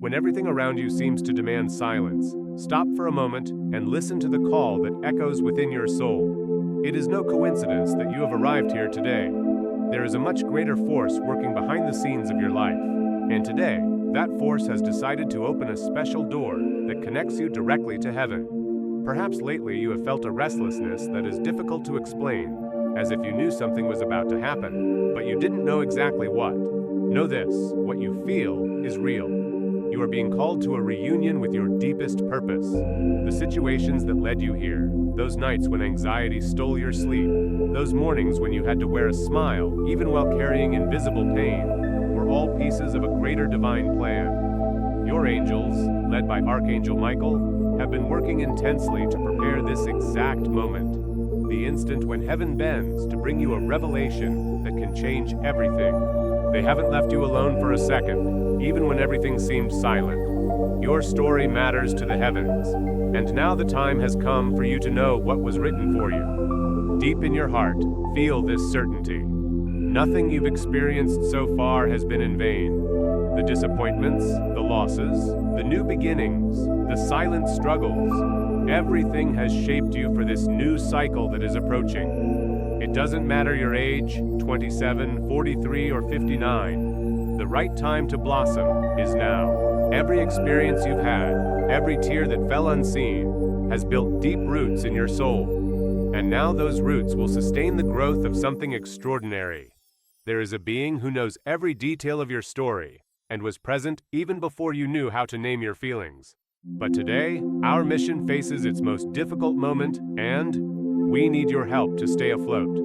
When everything around you seems to demand silence, stop for a moment and listen to the call that echoes within your soul. It is no coincidence that you have arrived here today. There is a much greater force working behind the scenes of your life, and today, that force has decided to open a special door that connects you directly to heaven. Perhaps lately you have felt a restlessness that is difficult to explain, as if you knew something was about to happen, but you didn't know exactly what. Know this, what you feel is real. You are being called to a reunion with your deepest purpose. The situations that led you here, those nights when anxiety stole your sleep, those mornings when you had to wear a smile even while carrying invisible pain, were all pieces of a greater divine plan. Your angels, led by Archangel Michael, have been working intensely to prepare this exact moment, the instant when heaven bends to bring you a revelation that can change everything. They haven't left you alone for a second, even when everything seemed silent. Your story matters to the heavens, and now the time has come for you to know what was written for you. Deep in your heart, feel this certainty. Nothing you've experienced so far has been in vain. The disappointments, the losses, the new beginnings, the silent struggles, everything has shaped you for this new cycle that is approaching. It doesn't matter your age, 27, 43, or 59. The right time to blossom is now. Every experience you've had, every tear that fell unseen, has built deep roots in your soul. And now those roots will sustain the growth of something extraordinary. There is a being who knows every detail of your story, and was present even before you knew how to name your feelings. But today, our mission faces its most difficult moment, and we need your help to stay afloat.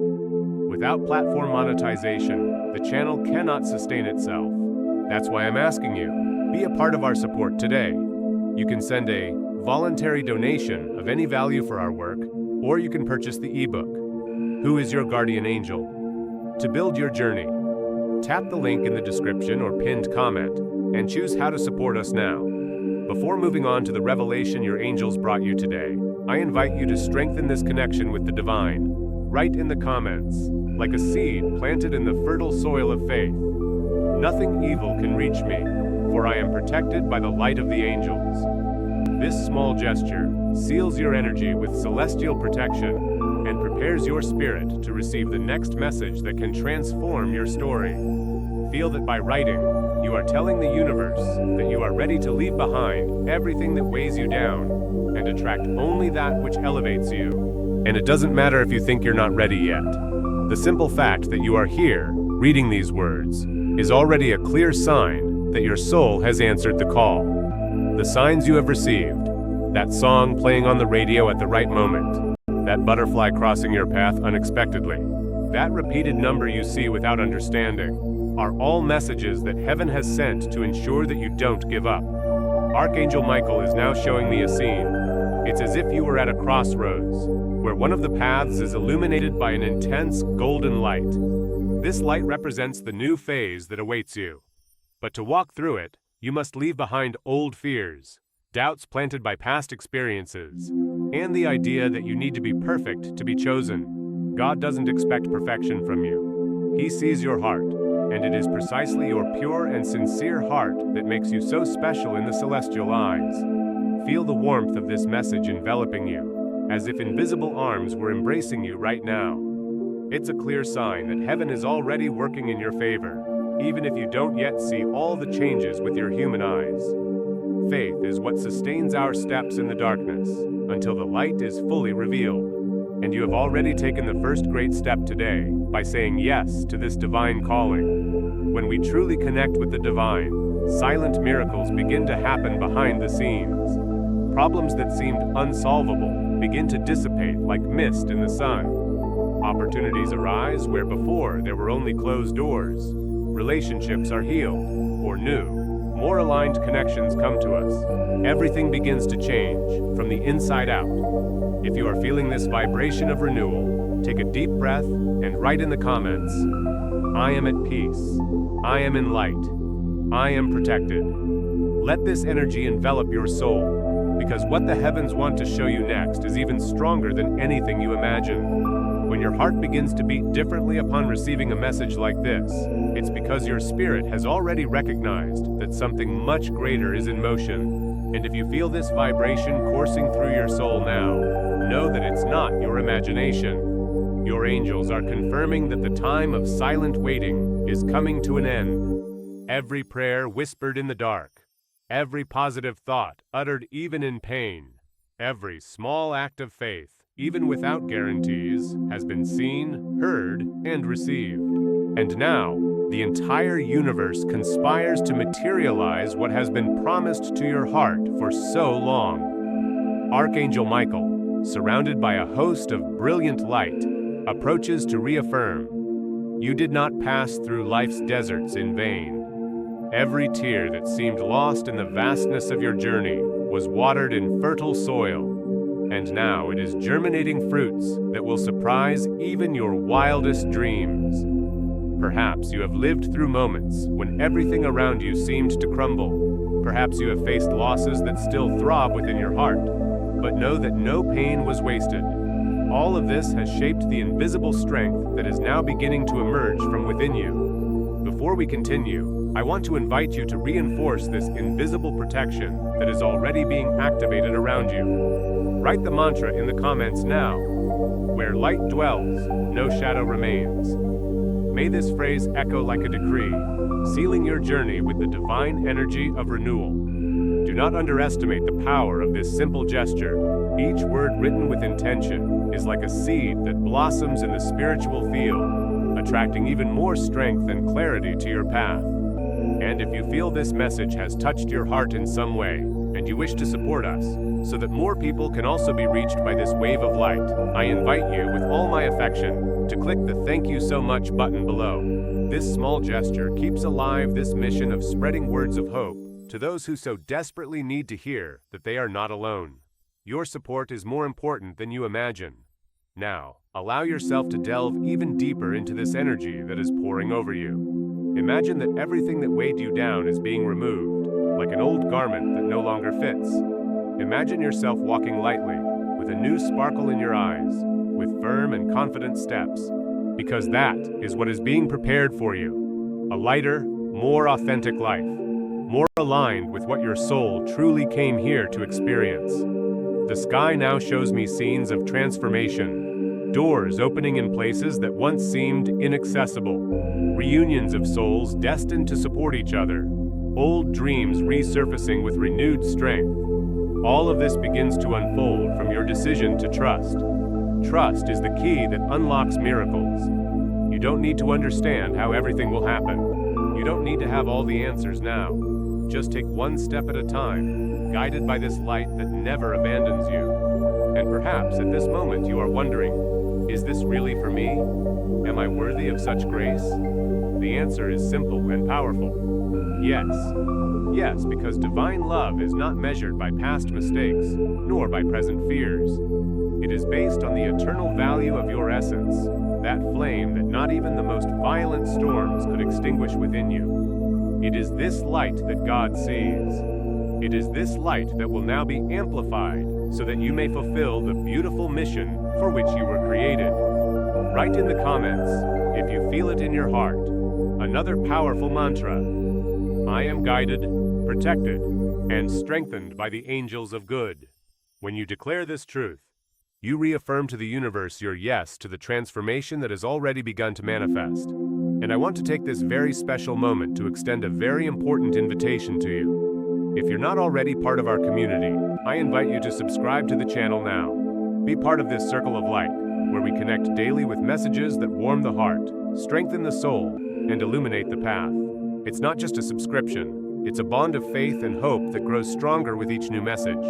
Without platform monetization, the channel cannot sustain itself. That's why I'm asking you, be a part of our support today. You can send a voluntary donation of any value for our work, or you can purchase the ebook, Who is Your Guardian Angel? To build your journey, tap the link in the description or pinned comment, and choose how to support us now. Before moving on to the revelation your angels brought you today, I invite you to strengthen this connection with the divine. Write in the comments, like a seed planted in the fertile soil of faith. Nothing evil can reach me, for I am protected by the light of the angels. This small gesture seals your energy with celestial protection and prepares your spirit to receive the next message that can transform your story. Feel that by writing, you are telling the universe that you are ready to leave behind everything that weighs you down and attract only that which elevates you. And it doesn't matter if you think you're not ready yet. The simple fact that you are here, reading these words, is already a clear sign that your soul has answered the call. The signs you have received, that song playing on the radio at the right moment, that butterfly crossing your path unexpectedly, that repeated number you see without understanding, are all messages that heaven has sent to ensure that you don't give up. Archangel Michael is now showing me a scene. It's as if you were at a crossroads, where one of the paths is illuminated by an intense golden light. This light represents the new phase that awaits you. But to walk through it, you must leave behind old fears, doubts planted by past experiences, and the idea that you need to be perfect to be chosen. God doesn't expect perfection from you. He sees your heart, and it is precisely your pure and sincere heart that makes you so special in the celestial eyes. Feel the warmth of this message enveloping you, as if invisible arms were embracing you right now. It's a clear sign that heaven is already working in your favor, even if you don't yet see all the changes with your human eyes. Faith is what sustains our steps in the darkness until the light is fully revealed. And you have already taken the first great step today by saying yes to this divine calling. When we truly connect with the divine, silent miracles begin to happen behind the scenes. Problems that seemed unsolvable begin to dissipate like mist in the sun. Opportunities arise where before there were only closed doors. Relationships are healed or new. More aligned connections come to us. Everything begins to change from the inside out. If you are feeling this vibration of renewal, take a deep breath and write in the comments, I am at peace. I am in light. I am protected. Let this energy envelop your soul, because what the heavens want to show you next is even stronger than anything you imagine. When your heart begins to beat differently upon receiving a message like this, it's because your spirit has already recognized that something much greater is in motion. And if you feel this vibration coursing through your soul now, know that it's not your imagination. Your angels are confirming that the time of silent waiting is coming to an end. Every prayer whispered in the dark, every positive thought uttered even in pain, every small act of faith, even without guarantees, has been seen, heard, and received. And now, the entire universe conspires to materialize what has been promised to your heart for so long. Archangel Michael, surrounded by a host of brilliant light, approaches to reaffirm, you did not pass through life's deserts in vain. Every tear that seemed lost in the vastness of your journey was watered in fertile soil. And now it is germinating fruits that will surprise even your wildest dreams. Perhaps you have lived through moments when everything around you seemed to crumble. Perhaps you have faced losses that still throb within your heart. But know that no pain was wasted. All of this has shaped the invisible strength that is now beginning to emerge from within you. Before we continue, I want to invite you to reinforce this invisible protection that is already being activated around you. Write the mantra in the comments now. Where light dwells, no shadow remains. May this phrase echo like a decree, sealing your journey with the divine energy of renewal. Do not underestimate the power of this simple gesture. Each word written with intention is like a seed that blossoms in the spiritual field, attracting even more strength and clarity to your path. And if you feel this message has touched your heart in some way, and you wish to support us, so that more people can also be reached by this wave of light, I invite you with all my affection to click the thank you so much button below. This small gesture keeps alive this mission of spreading words of hope to those who so desperately need to hear that they are not alone. Your support is more important than you imagine. Now, allow yourself to delve even deeper into this energy that is pouring over you. Imagine that everything that weighed you down is being removed, like an old garment that no longer fits. Imagine yourself walking lightly, with a new sparkle in your eyes, with firm and confident steps, because that is what is being prepared for you. A lighter, more authentic life, more aligned with what your soul truly came here to experience. The sky now shows me scenes of transformation, doors opening in places that once seemed inaccessible, reunions of souls destined to support each other, old dreams resurfacing with renewed strength. All of this begins to unfold from your decision to trust. Trust is the key that unlocks miracles. You don't need to understand how everything will happen. You don't need to have all the answers now. Just take one step at a time, guided by this light that never abandons you. And perhaps at this moment you are wondering, is this really for me? Am I worthy of such grace? The answer is simple and powerful. Yes. Yes, because divine love is not measured by past mistakes, nor by present fears. It is based on the eternal value of your essence, that flame that not even the most violent storms could extinguish within you. It is this light that God sees. It is this light that will now be amplified so that you may fulfill the beautiful mission for which you were created. Write in the comments, if you feel it in your heart, another powerful mantra. I am guided, protected, and strengthened by the angels of good. When you declare this truth, you reaffirm to the universe your yes to the transformation that has already begun to manifest. And I want to take this very special moment to extend a very important invitation to you. If you're not already part of our community, I invite you to subscribe to the channel now. Be part of this circle of light, where we connect daily with messages that warm the heart, strengthen the soul, and illuminate the path. It's not just a subscription, it's a bond of faith and hope that grows stronger with each new message.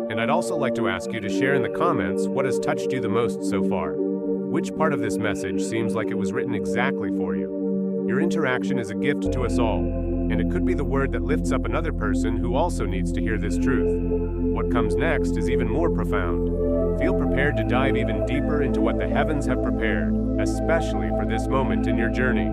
And I'd also like to ask you to share in the comments what has touched you the most so far. Which part of this message seems like it was written exactly for you? Your interaction is a gift to us all, and it could be the word that lifts up another person who also needs to hear this truth. What comes next is even more profound. Feel prepared to dive even deeper into what the heavens have prepared, especially for this moment in your journey.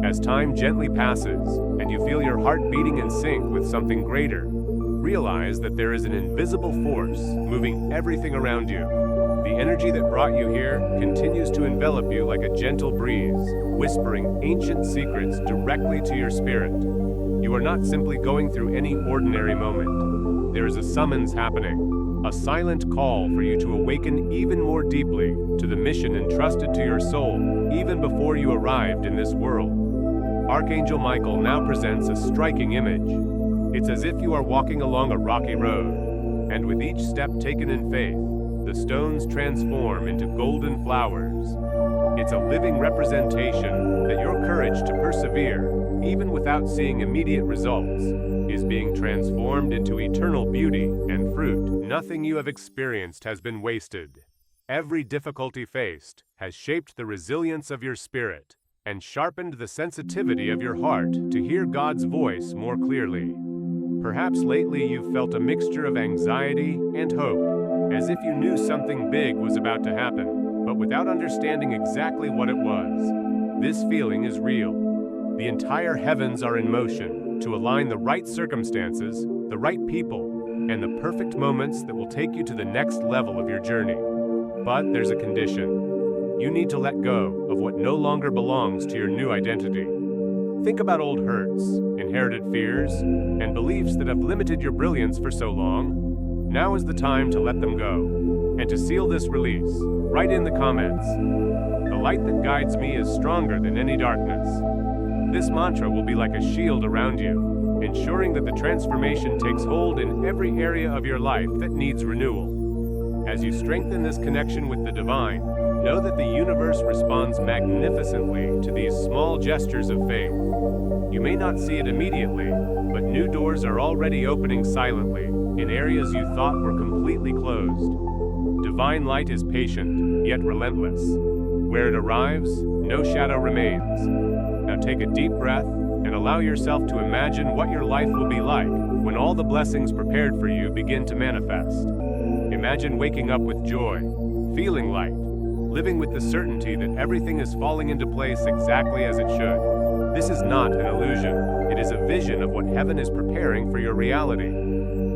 As time gently passes, and you feel your heart beating in sync with something greater, realize that there is an invisible force moving everything around you. The energy that brought you here continues to envelop you like a gentle breeze, whispering ancient secrets directly to your spirit. You are not simply going through any ordinary moment. There is a summons happening, a silent call for you to awaken even more deeply to the mission entrusted to your soul even before you arrived in this world. Archangel Michael now presents a striking image. It's as if you are walking along a rocky road, and with each step taken in faith, the stones transform into golden flowers. It's a living representation that your courage to persevere, even without seeing immediate results, is being transformed into eternal beauty and fruit. Nothing you have experienced has been wasted. Every difficulty faced has shaped the resilience of your spirit and sharpened the sensitivity of your heart to hear God's voice more clearly. Perhaps lately you've felt a mixture of anxiety and hope, as if you knew something big was about to happen, but without understanding exactly what it was. This feeling is real. The entire heavens are in motion to align the right circumstances, the right people, and the perfect moments that will take you to the next level of your journey. But there's a condition. You need to let go of what no longer belongs to your new identity. Think about old hurts, inherited fears, and beliefs that have limited your brilliance for so long. Now is the time to let them go. And to seal this release, write in the comments, "The light that guides me is stronger than any darkness." This mantra will be like a shield around you, ensuring that the transformation takes hold in every area of your life that needs renewal. As you strengthen this connection with the divine, know that the universe responds magnificently to these small gestures of faith. You may not see it immediately, but new doors are already opening silently in areas you thought were completely closed. Divine light is patient, yet relentless. Where it arrives, no shadow remains. Now take a deep breath and allow yourself to imagine what your life will be like when all the blessings prepared for you begin to manifest. Imagine waking up with joy, feeling light, living with the certainty that everything is falling into place exactly as it should. This is not an illusion. It is a vision of what heaven is preparing for your reality.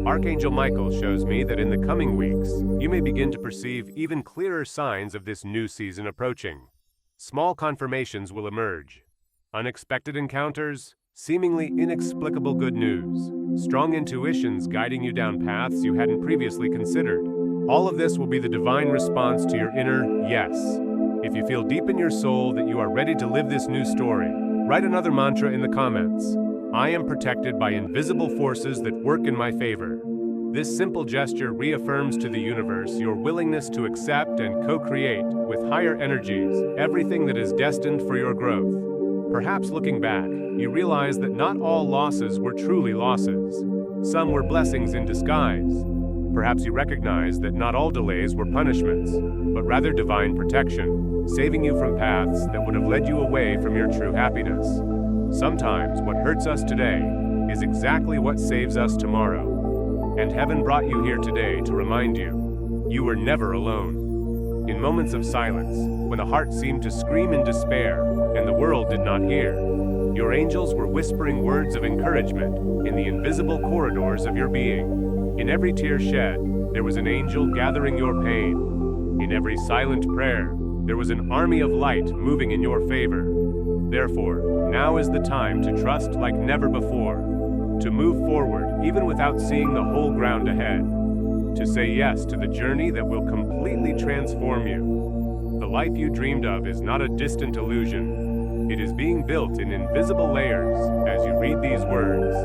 Archangel Michael shows me that in the coming weeks, you may begin to perceive even clearer signs of this new season approaching. Small confirmations will emerge. Unexpected encounters, seemingly inexplicable good news, strong intuitions guiding you down paths you hadn't previously considered. All of this will be the divine response to your inner yes. If you feel deep in your soul that you are ready to live this new story, write another mantra in the comments. I am protected by invisible forces that work in my favor. This simple gesture reaffirms to the universe your willingness to accept and co-create with higher energies everything that is destined for your growth. Perhaps looking back, you realize that not all losses were truly losses. Some were blessings in disguise. Perhaps you recognize that not all delays were punishments, but rather divine protection, saving you from paths that would have led you away from your true happiness. Sometimes what hurts us today is exactly what saves us tomorrow. And heaven brought you here today to remind you, you were never alone. In moments of silence, when the heart seemed to scream in despair and the world did not hear, your angels were whispering words of encouragement in the invisible corridors of your being. In every tear shed, there was an angel gathering your pain. In every silent prayer, there was an army of light moving in your favor. Therefore, now is the time to trust like never before, to move forward even without seeing the whole ground ahead, to say yes to the journey that will completely transform you. The life you dreamed of is not a distant illusion. It is being built in invisible layers as you read these words.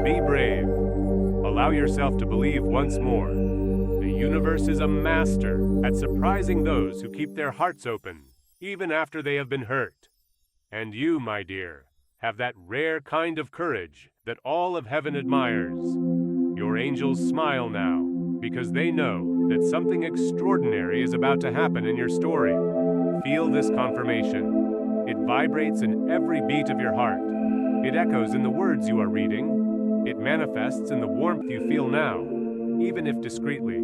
Be brave. Allow yourself to believe once more. The universe is a master at surprising those who keep their hearts open, even after they have been hurt. And you, my dear, have that rare kind of courage that all of heaven admires. Your angels smile now, because they know that something extraordinary is about to happen in your story. Feel this confirmation. It vibrates in every beat of your heart. It echoes in the words you are reading. It manifests in the warmth you feel now, even if discreetly,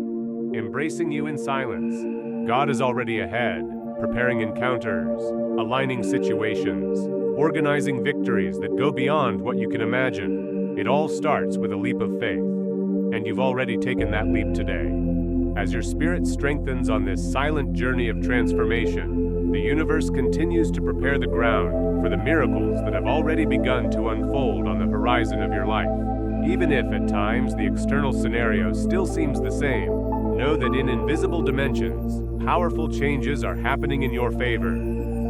embracing you in silence. God is already ahead, preparing encounters, aligning situations, organizing victories that go beyond what you can imagine. It all starts with a leap of faith, and you've already taken that leap today. As your spirit strengthens on this silent journey of transformation, the universe continues to prepare the ground for the miracles that have already begun to unfold on the horizon of your life. Even if at times the external scenario still seems the same, know that in invisible dimensions, powerful changes are happening in your favor.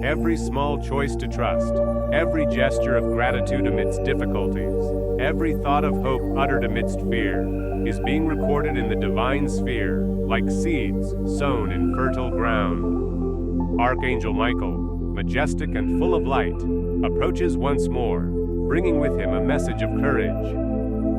Every small choice to trust, every gesture of gratitude amidst difficulties, every thought of hope uttered amidst fear, is being recorded in the divine sphere, like seeds sown in fertile ground. Archangel Michael, majestic and full of light, approaches once more, bringing with him a message of courage.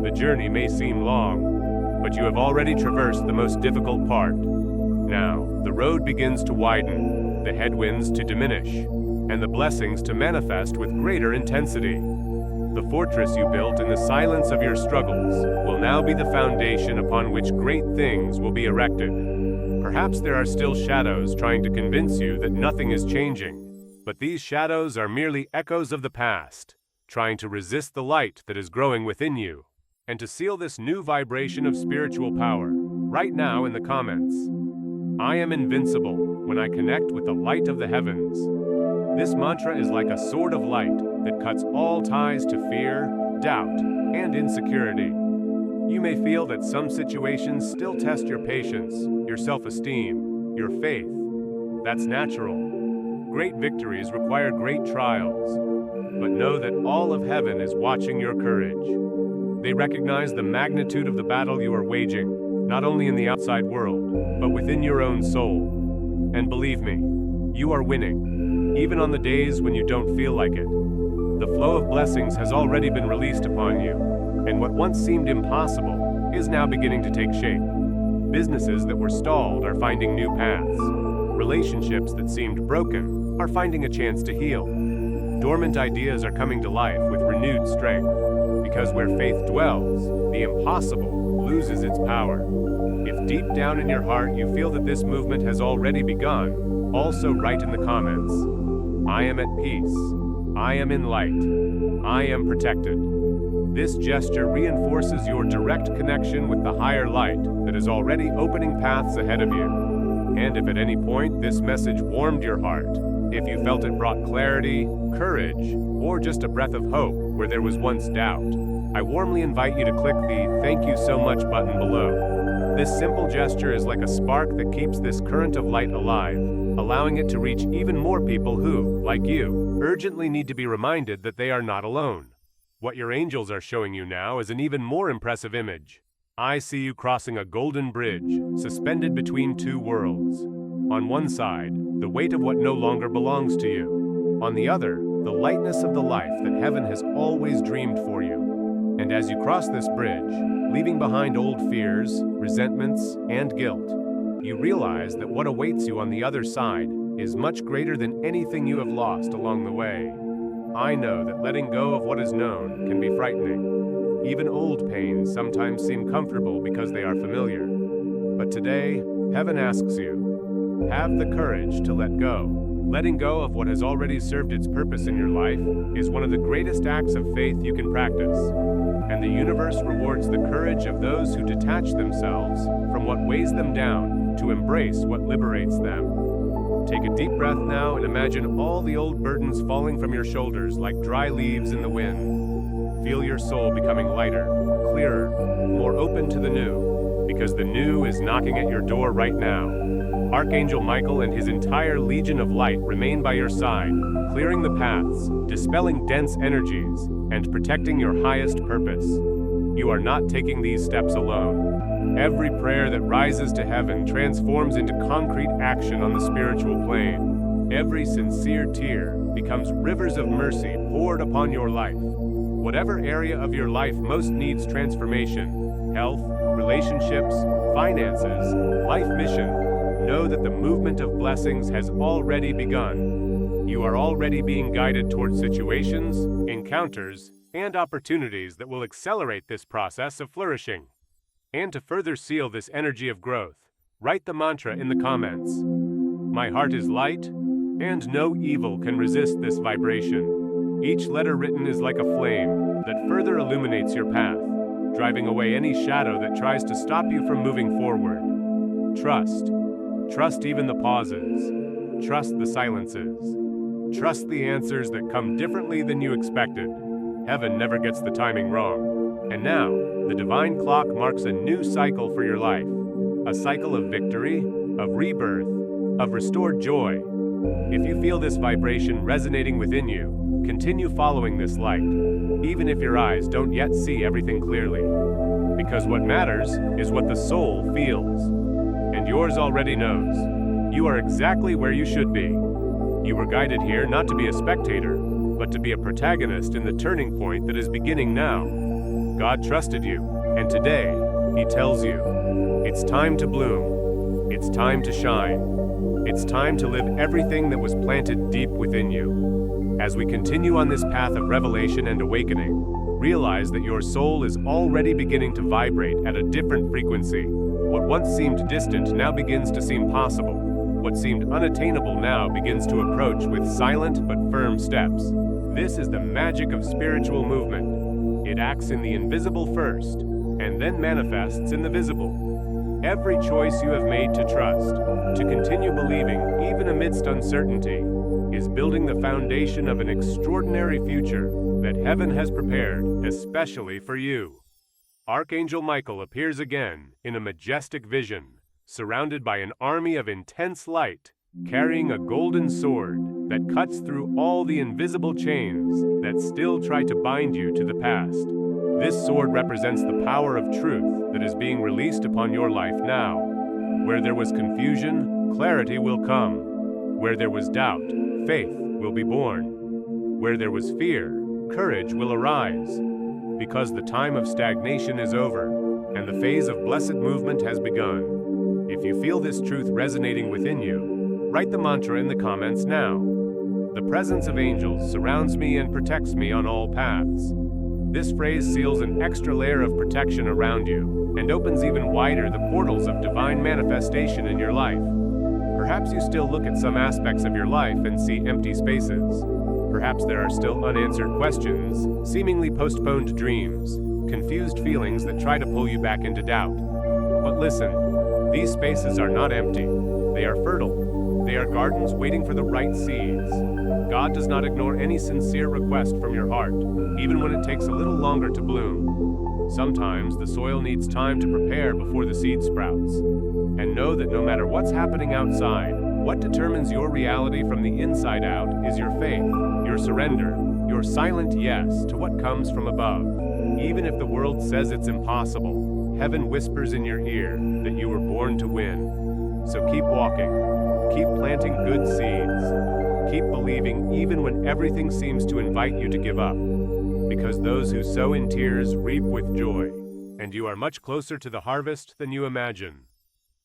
The journey may seem long, but you have already traversed the most difficult part. Now, the road begins to widen, the headwinds to diminish, and the blessings to manifest with greater intensity. The fortress you built in the silence of your struggles will now be the foundation upon which great things will be erected. Perhaps there are still shadows trying to convince you that nothing is changing, but these shadows are merely echoes of the past, trying to resist the light that is growing within you. And to seal this new vibration of spiritual power, right now in the comments, I am invincible when I connect with the light of the heavens. This mantra is like a sword of light that cuts all ties to fear, doubt, and insecurity. You may feel that some situations still test your patience, your self-esteem, your faith. That's natural. Great victories require great trials. But know that all of heaven is watching your courage. They recognize the magnitude of the battle you are waging, not only in the outside world, but within your own soul. And believe me, you are winning, even on the days when you don't feel like it. The flow of blessings has already been released upon you, and what once seemed impossible is now beginning to take shape. Businesses that were stalled are finding new paths. Relationships that seemed broken are finding a chance to heal. Dormant ideas are coming to life with renewed strength. Because where faith dwells, the impossible loses its power. If deep down in your heart you feel that this movement has already begun, also write in the comments, I am at peace, I am in light, I am protected. This gesture reinforces your direct connection with the higher light that is already opening paths ahead of you. And if at any point this message warmed your heart, if you felt it brought clarity, courage, or just a breath of hope where there was once doubt, I warmly invite you to click the "Thank you so much" button below. This simple gesture is like a spark that keeps this current of light alive, allowing it to reach even more people who, like you, urgently need to be reminded that they are not alone. What your angels are showing you now is an even more impressive image. I see you crossing a golden bridge, suspended between two worlds. On one side, the weight of what no longer belongs to you. On the other, the lightness of the life that heaven has always dreamed for you. And as you cross this bridge, leaving behind old fears, resentments, and guilt, you realize that what awaits you on the other side is much greater than anything you have lost along the way. I know that letting go of what is known can be frightening. Even old pains sometimes seem comfortable because they are familiar. But today, heaven asks you, have the courage to let go. Letting go of what has already served its purpose in your life is one of the greatest acts of faith you can practice. And the universe rewards the courage of those who detach themselves from what weighs them down to embrace what liberates them. Take a deep breath now and imagine all the old burdens falling from your shoulders like dry leaves in the wind. Feel your soul becoming lighter, clearer, more open to the new, because the new is knocking at your door right now. Archangel Michael and his entire legion of light remain by your side, clearing the paths, dispelling dense energies, and protecting your highest purpose. You are not taking these steps alone. Every prayer that rises to heaven transforms into concrete action on the spiritual plane. Every sincere tear becomes rivers of mercy poured upon your life. Whatever area of your life most needs transformation, health, relationships, finances, life mission, know that the movement of blessings has already begun. You are already being guided towards situations, encounters, and opportunities that will accelerate this process of flourishing. And to further seal this energy of growth, write the mantra in the comments. My heart is light, and no evil can resist this vibration. Each letter written is like a flame that further illuminates your path, driving away any shadow that tries to stop you from moving forward. Trust. Trust even the pauses. Trust the silences. Trust the answers that come differently than you expected. Heaven never gets the timing wrong. And now, the divine clock marks a new cycle for your life. A cycle of victory, of rebirth, of restored joy. If you feel this vibration resonating within you, continue following this light, even if your eyes don't yet see everything clearly. Because what matters is what the soul feels. And yours already knows. You are exactly where you should be. You were guided here not to be a spectator, but to be a protagonist in the turning point that is beginning now. God trusted you, and today, He tells you, it's time to bloom. It's time to shine. It's time to live everything that was planted deep within you. As we continue on this path of revelation and awakening, realize that your soul is already beginning to vibrate at a different frequency. What once seemed distant now begins to seem possible. What seemed unattainable now begins to approach with silent but firm steps. This is the magic of spiritual movement. It acts in the invisible first, and then manifests in the visible. Every choice you have made to trust, to continue believing even amidst uncertainty, is building the foundation of an extraordinary future that heaven has prepared especially for you. Archangel Michael appears again in a majestic vision, surrounded by an army of intense light, carrying a golden sword that cuts through all the invisible chains that still try to bind you to the past. This sword represents the power of truth that is being released upon your life now. Where there was confusion, clarity will come. Where there was doubt, faith will be born. Where there was fear, courage will arise. Because the time of stagnation is over, and the phase of blessed movement has begun. If you feel this truth resonating within you, write the mantra in the comments now. The presence of angels surrounds me and protects me on all paths. This phrase seals an extra layer of protection around you and opens even wider the portals of divine manifestation in your life. Perhaps you still look at some aspects of your life and see empty spaces. Perhaps there are still unanswered questions, seemingly postponed dreams, confused feelings that try to pull you back into doubt. But listen, these spaces are not empty. They are fertile. They are gardens waiting for the right seeds. God does not ignore any sincere request from your heart, even when it takes a little longer to bloom. Sometimes the soil needs time to prepare before the seed sprouts. And know that no matter what's happening outside, what determines your reality from the inside out is your faith, your surrender, your silent yes to what comes from above. Even if the world says it's impossible, heaven whispers in your ear that you were born to win. So keep walking, keep planting good seeds, keep believing even when everything seems to invite you to give up. Because those who sow in tears reap with joy, and you are much closer to the harvest than you imagine.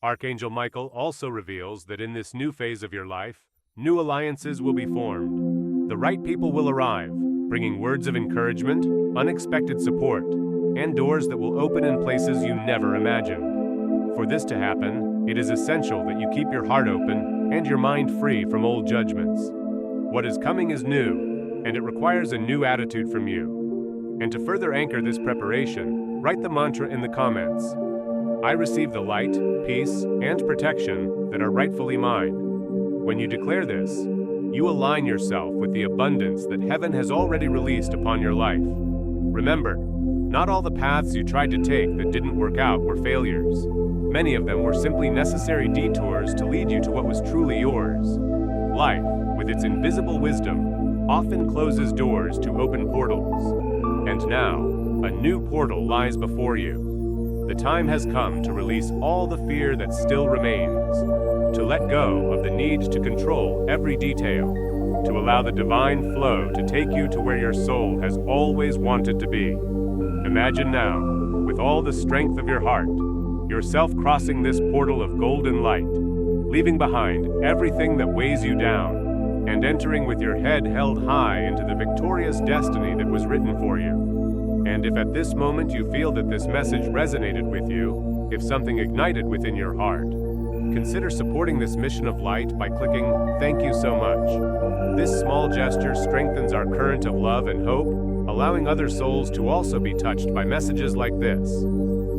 Archangel Michael also reveals that in this new phase of your life, new alliances will be formed. The right people will arrive, bringing words of encouragement, unexpected support, and doors that will open in places you never imagined. For this to happen, it is essential that you keep your heart open and your mind free from old judgments. What is coming is new, and it requires a new attitude from you. And to further anchor this preparation, write the mantra in the comments. I receive the light, peace, and protection that are rightfully mine. When you declare this, you align yourself with the abundance that heaven has already released upon your life. Remember, not all the paths you tried to take that didn't work out were failures. Many of them were simply necessary detours to lead you to what was truly yours. Life, with its invisible wisdom, often closes doors to open portals. And now, a new portal lies before you. The time has come to release all the fear that still remains, to let go of the need to control every detail, to allow the divine flow to take you to where your soul has always wanted to be. Imagine now, with all the strength of your heart, yourself crossing this portal of golden light, leaving behind everything that weighs you down, and entering with your head held high into the victorious destiny that was written for you. And if at this moment you feel that this message resonated with you, if something ignited within your heart, consider supporting this mission of light by clicking "Thank you so much." This small gesture strengthens our current of love and hope, allowing other souls to also be touched by messages like this.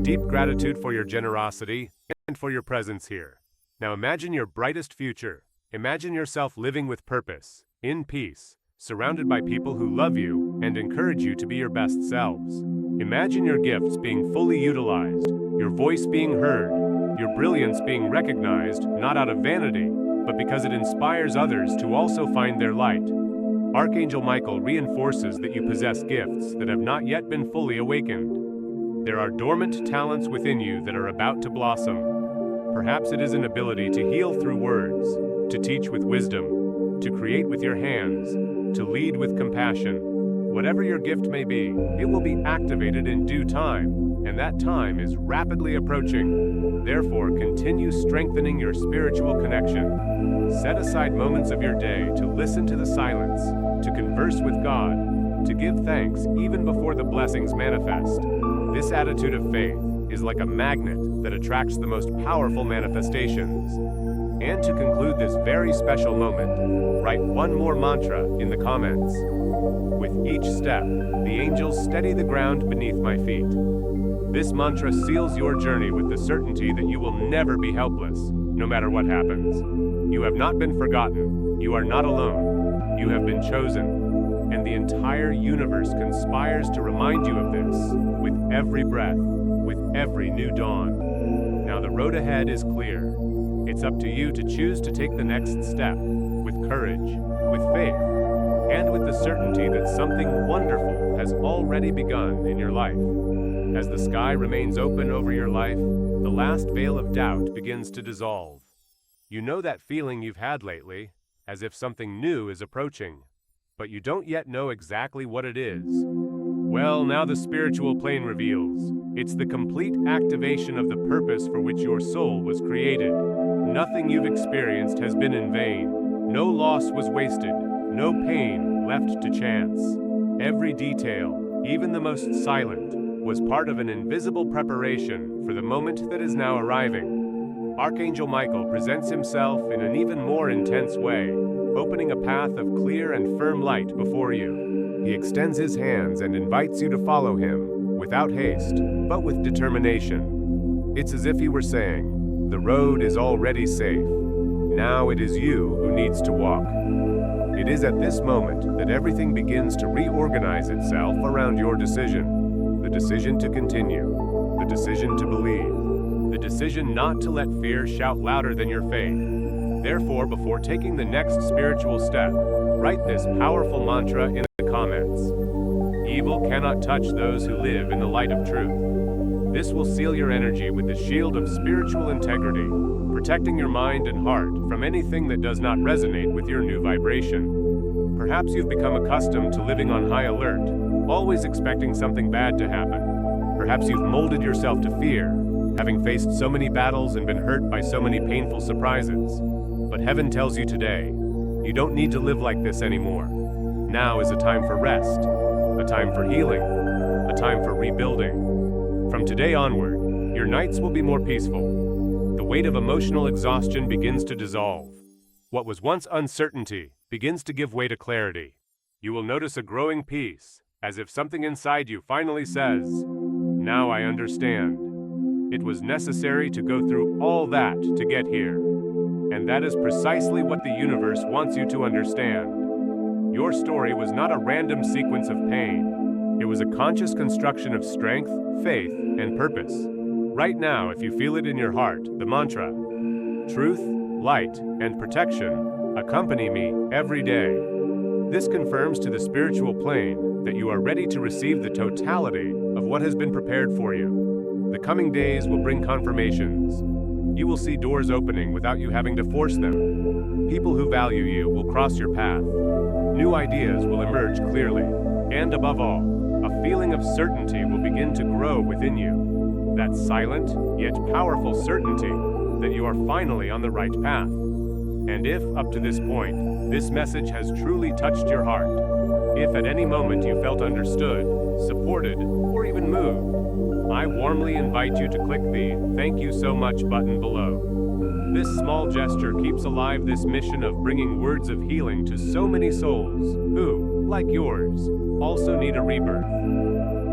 deep gratitude for your generosity and for your presence here. Now imagine your brightest future. Imagine yourself living with purpose, in peace, surrounded by people who love you and encourage you to be your best selves. Imagine your gifts being fully utilized, your voice being heard, your brilliance being recognized, not out of vanity, but because it inspires others to also find their light. Archangel Michael reinforces that you possess gifts that have not yet been fully awakened. There are dormant talents within you that are about to blossom. Perhaps it is an ability to heal through words, to teach with wisdom, to create with your hands, to lead with compassion. Whatever your gift may be, it will be activated in due time, and that time is rapidly approaching. Therefore, continue strengthening your spiritual connection. Set aside moments of your day to listen to the silence, to converse with God, to give thanks even before the blessings manifest. This attitude of faith is like a magnet that attracts the most powerful manifestations. And to conclude this very special moment, write one more mantra in the comments. With each step, the angels steady the ground beneath my feet. This mantra seals your journey with the certainty that you will never be helpless, no matter what happens. You have not been forgotten. You are not alone. You have been chosen. And the entire universe conspires to remind you of this with every breath, with every new dawn. Now the road ahead is clear. It's up to you to choose to take the next step, with courage, with faith, and with the certainty that something wonderful has already begun in your life. As the sky remains open over your life, the last veil of doubt begins to dissolve. You know that feeling you've had lately, as if something new is approaching, but you don't yet know exactly what it is. Well, now the spiritual plane reveals. It's the complete activation of the purpose for which your soul was created. Nothing you've experienced has been in vain. No loss was wasted. No pain left to chance. Every detail, even the most silent, was part of an invisible preparation for the moment that is now arriving. Archangel Michael presents himself in an even more intense way, opening a path of clear and firm light before you. He extends his hands and invites you to follow him, without haste, but with determination. It's as if he were saying, "The road is already safe. Now it is you who needs to walk." It is at this moment that everything begins to reorganize itself around your decision. The decision to continue. The decision to believe. The decision not to let fear shout louder than your faith. Therefore, before taking the next spiritual step, write this powerful mantra in the comments. Evil cannot touch those who live in the light of truth. This will seal your energy with the shield of spiritual integrity, protecting your mind and heart from anything that does not resonate with your new vibration. Perhaps you've become accustomed to living on high alert, always expecting something bad to happen. Perhaps you've molded yourself to fear, having faced so many battles and been hurt by so many painful surprises. But heaven tells you today, you don't need to live like this anymore. Now is a time for rest, a time for healing, a time for rebuilding. From today onward, your nights will be more peaceful. The weight of emotional exhaustion begins to dissolve. What was once uncertainty begins to give way to clarity. You will notice a growing peace, as if something inside you finally says, "Now I understand. It was necessary to go through all that to get here." And that is precisely what the universe wants you to understand. Your story was not a random sequence of pain. It was a conscious construction of strength, faith, and purpose. Right now, if you feel it in your heart, the mantra, truth, light, and protection, accompany me every day. This confirms to the spiritual plane that you are ready to receive the totality of what has been prepared for you. The coming days will bring confirmations. You will see doors opening without you having to force them. People who value you will cross your path. New ideas will emerge clearly. And above all, a feeling of certainty will begin to grow within you. That silent, yet powerful certainty that you are finally on the right path. And if, up to this point, this message has truly touched your heart, if at any moment you felt understood, supported, or even moved, I warmly invite you to click the "Thank you so much" button below. This small gesture keeps alive this mission of bringing words of healing to so many souls who, like yours, also need a rebirth.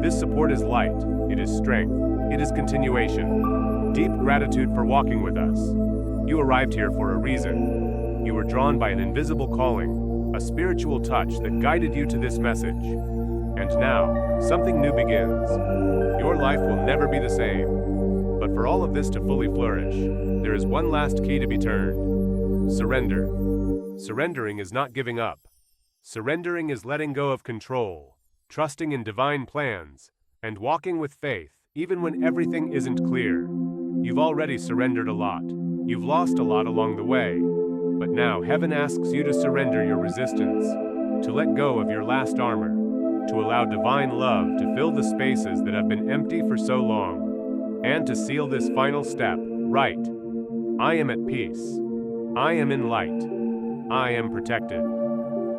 This support is light, it is strength, It is continuation. Deep gratitude for walking with us. You arrived here for a reason. You were drawn by an invisible calling, a spiritual touch that guided you to this message. And now, something new begins. Your life will never be the same. But for all of this to fully flourish, there is one last key to be turned. Surrender. Surrendering is not giving up. Surrendering is letting go of control, trusting in divine plans, and walking with faith, even when everything isn't clear. You've already surrendered a lot. You've lost a lot along the way. But now heaven asks you to surrender your resistance, to let go of your last armor, to allow divine love to fill the spaces that have been empty for so long, and to seal this final step, right. I am at peace. I am in light. I am protected.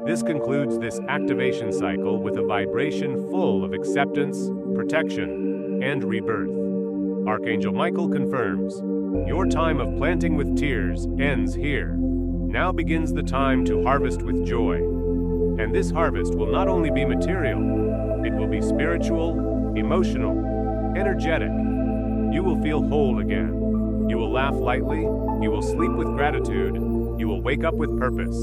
This concludes this activation cycle with a vibration full of acceptance, protection, and rebirth. Archangel Michael confirms, your time of planting with tears ends here. Now begins the time to harvest with joy. And this harvest will not only be material, it will be spiritual, emotional, energetic. You will feel whole again. You will laugh lightly. You will sleep with gratitude. You will wake up with purpose.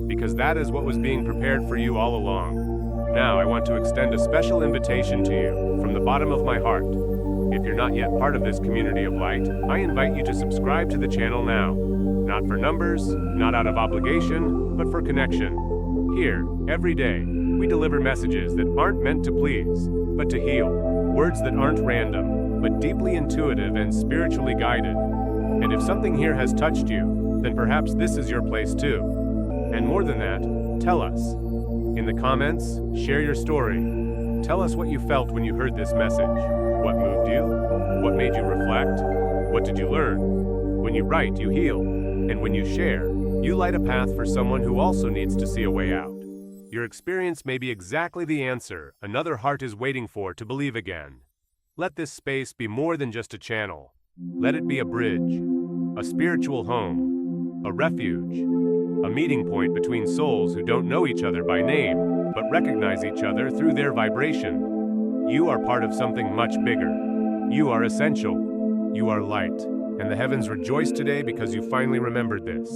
Because that is what was being prepared for you all along. Now I want to extend a special invitation to you from the bottom of my heart. If you're not yet part of this community of light, I invite you to subscribe to the channel now. Not for numbers, not out of obligation, but for connection. Here, every day, we deliver messages that aren't meant to please, but to heal. Words that aren't random, but deeply intuitive and spiritually guided. And if something here has touched you, then perhaps this is your place too. And more than that, tell us. In the comments, share your story. Tell us what you felt when you heard this message. What moved you? What made you reflect? What did you learn? When you write, you heal. And when you share, you light a path for someone who also needs to see a way out. Your experience may be exactly the answer another heart is waiting for to believe again. Let this space be more than just a channel. Let it be a bridge, a spiritual home, a refuge, a meeting point between souls who don't know each other by name, but recognize each other through their vibration. You are part of something much bigger. You are essential. You are light. And the heavens rejoice today because you finally remembered this.